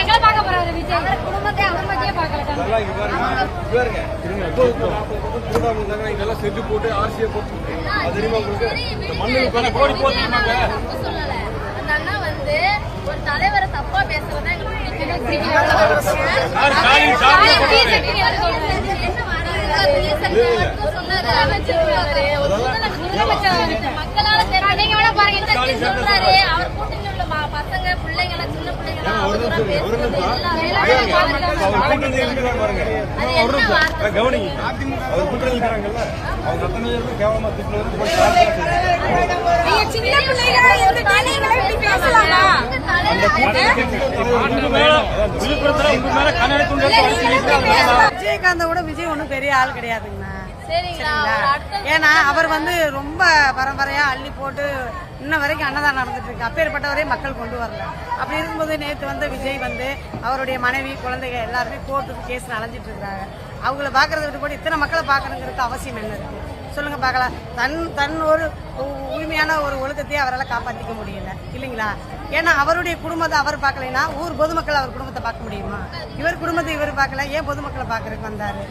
எங்களை பார்க்க போறாரு விஜய் குடும்பத்தை அவர் பத்தியே பார்க்கல. இதெல்லாம் செஞ்சு போட்டு ஆர்சியை போட்டு தெரியுமா உங்களுக்கு மண்ணுக்கு கோடி போட்டுருந்தாங்க. அந்த அண்ணா வந்து ஒரு தலைவரை தப்பா பேசுறதா மக்களால சொல்றாரு. அவர் கூட்டணி உள்ள பசங்க பிள்ளைங்கள சின்ன பிள்ளைங்கள கவனிங்க அவர் கூட்டணி இருக்கிறாங்கல்ல அவங்க அத்தனை பேருக்கு கேவலமா திட்டுறது விஜயகாந்தோட விஜய் ஒன்றும் பெரிய ஆள் கிடையாதுங்கண்ணா. ஏன்னா அவர் வந்து ரொம்ப பரம்பரையா அள்ளி போட்டு இன்ன வரைக்கும் அன்னதானம் நடந்துட்டு இருக்கு. அப்பேற்பட்டவரே மக்கள் கொண்டு வரல. அப்படி இருக்கும்போது நேற்று வந்து விஜய் வந்து அவருடைய மனைவி குழந்தைகள் எல்லாருமே கோர்ட்டுக்கு கேஸ் அலைஞ்சிட்டு இருக்காங்க. அவங்கள பாக்குறத விட்டு போட்டு இத்தனை மக்களை பாக்கணுங்கிறது அவசியம் என்ன இருக்கு சொல்லுங்க பார்க்கலாம். தன் ஒரு உரிமையான ஒரு ஒழுக்கத்தையே அவரால் காப்பாற்றிக்க முடியல இல்லைங்களா? ஏன்னா அவருடைய குடும்பத்தை அவர் பார்க்கலைன்னா ஊர் பொதுமக்கள் அவர் குடும்பத்தை பார்க்க முடியுமா? இவர் குடும்பத்தை இவர் பார்க்கல, ஏன் பொதுமக்களை பார்க்கறதுக்கு வந்தாரு?